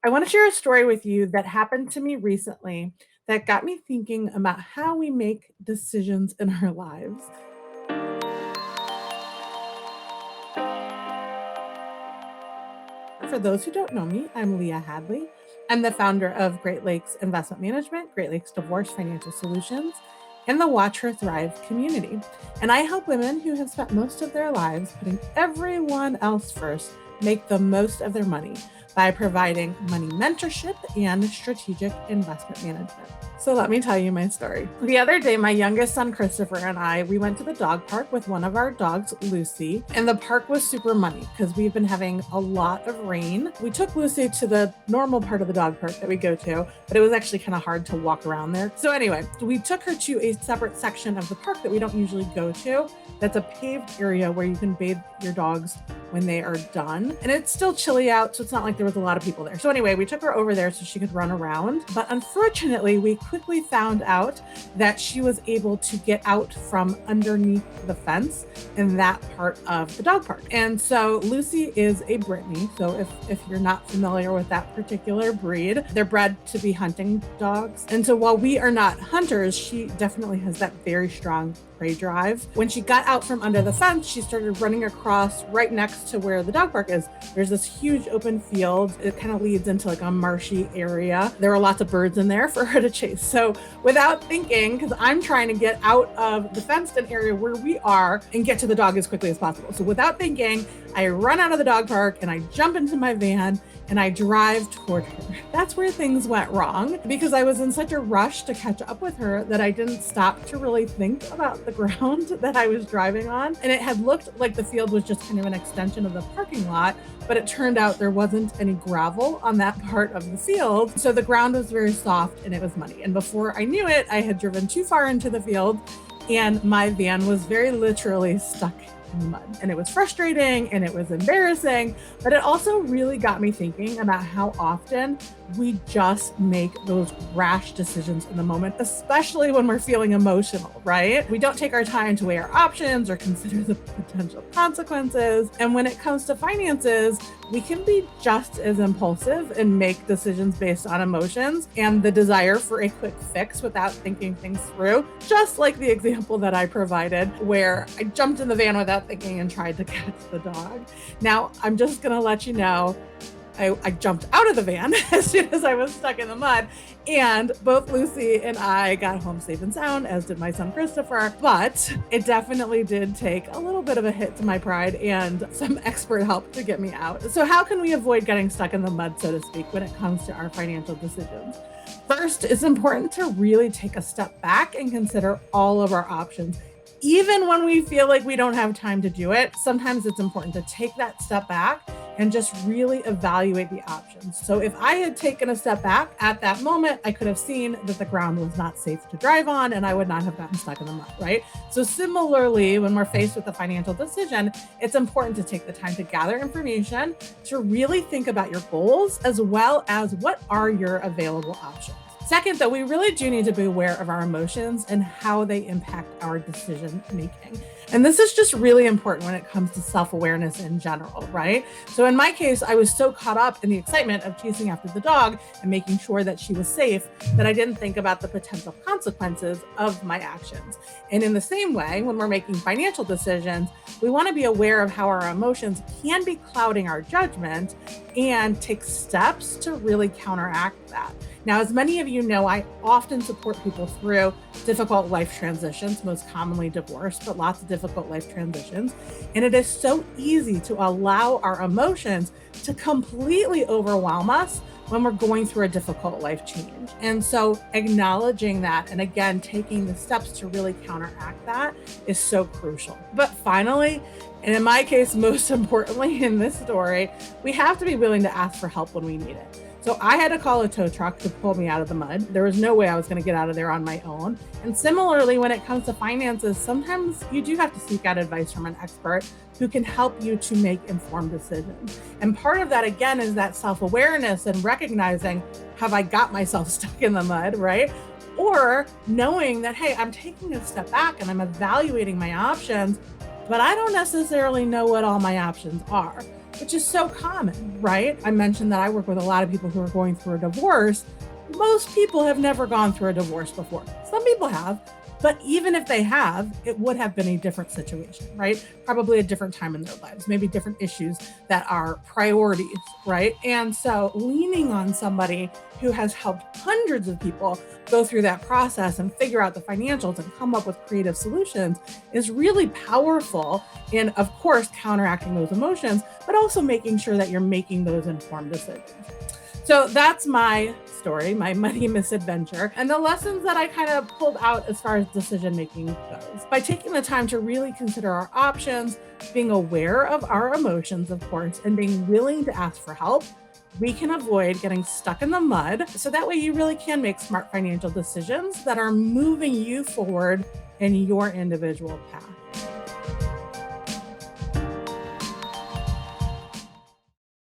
I want to share a story with you that happened to me recently that got me thinking about how we make decisions in our lives. For those who don't know me, I'm Leah Hadley. I'm the founder of Great Lakes Investment Management, Great Lakes Divorce Financial Solutions, and the Watch Her Thrive community. And I help women who have spent most of their lives putting everyone else first make the most of their money by providing money mentorship and strategic investment management. So let me tell you my story. The other day, my youngest son, Christopher, and we went to the dog park with one of our dogs, Lucy, and the park was super muddy because we've been having a lot of rain. We took Lucy to the normal part of the dog park that we go to, but it was actually kind of hard to walk around there. So anyway, we took her to a separate section of the park that we don't usually go to. That's a paved area where you can bathe your dogs when they are done. And it's still chilly out, so it's not like there was a lot of people there. So anyway, we took her over there so she could run around. But unfortunately, we quickly found out that she was able to get out from underneath the fence in that part of the dog park. And so Lucy is a Brittany. So if you're not familiar with that particular breed, they're bred to be hunting dogs. And so while we are not hunters, she definitely has that very strong prey drive. When she got out from under the fence, she started running across right next to where the dog park is. There's this huge open field. It kind of leads into like a marshy area. There were lots of birds in there for her to chase. So without thinking, because I'm trying to get out of the fenced in area where we are and get to the dog as quickly as possible. So without thinking, I run out of the dog park and I jump into my van and I drive toward her. That's where things went wrong because I was in such a rush to catch up with her that I didn't stop to really think about the ground that I was driving on. And it had looked like the field was just kind of an extension of the parking lot, but it turned out there wasn't any gravel on that part of the field. So the ground was very soft and it was muddy. And before I knew it, I had driven too far into the field and my van was very literally stuck in the mud. And it was frustrating and it was embarrassing, but it also really got me thinking about how often we just make those rash decisions in the moment, especially when we're feeling emotional, right? We don't take our time to weigh our options or consider the potential consequences. And when it comes to finances, we can be just as impulsive and make decisions based on emotions and the desire for a quick fix without thinking things through, just like the example that I provided where I jumped in the van without thinking and tried to catch the dog. Now, I'm just gonna let you know, I jumped out of the van as soon as I was stuck in the mud, and both Lucy and I got home safe and sound, as did my son Christopher, but it definitely did take a little bit of a hit to my pride and some expert help to get me out. So how can we avoid getting stuck in the mud, so to speak, when it comes to our financial decisions? First, it's important to really take a step back and consider all of our options. Even when we feel like we don't have time to do it, sometimes it's important to take that step back and just really evaluate the options. So if I had taken a step back at that moment, I could have seen that the ground was not safe to drive on and I would not have gotten stuck in the mud, right? So similarly, when we're faced with a financial decision, it's important to take the time to gather information, to really think about your goals, as well as what are your available options. Second, though, we really do need to be aware of our emotions and how they impact our decision making. And this is just really important when it comes to self-awareness in general, right? So in my case, I was so caught up in the excitement of chasing after the dog and making sure that she was safe that I didn't think about the potential consequences of my actions. And in the same way, when we're making financial decisions, we want to be aware of how our emotions can be clouding our judgment and take steps to really counteract that. Now, as many of you know, I often support people through difficult life transitions, most commonly divorce, but lots of difficult life transitions. And it is so easy to allow our emotions to completely overwhelm us when we're going through a difficult life change. And so acknowledging that and again, taking the steps to really counteract that is so crucial. But finally, and in my case, most importantly in this story, we have to be willing to ask for help when we need it. So I had to call a tow truck to pull me out of the mud. There was no way I was going to get out of there on my own. And similarly, when it comes to finances, sometimes you do have to seek out advice from an expert who can help you to make informed decisions. And part of that, again, is that self-awareness and recognizing, have I got myself stuck in the mud, right? Or knowing that, hey, I'm taking a step back and I'm evaluating my options, but I don't necessarily know what all my options are. which is so common, right? I mentioned that I work with a lot of people who are going through a divorce. Most people have never gone through a divorce before. Some people have, but even if they have, it would have been a different situation, right? Probably a different time in their lives, maybe different issues that are priorities, right? And so leaning on somebody who has helped hundreds of people go through that process and figure out the financials and come up with creative solutions is really powerful in, of course, counteracting those emotions, but also making sure that you're making those informed decisions. So that's my story, my money misadventure, and the lessons that I kind of pulled out as far as decision making goes. By taking the time to really consider our options, being aware of our emotions, of course, and being willing to ask for help, we can avoid getting stuck in the mud. So that way you really can make smart financial decisions that are moving you forward in your individual path.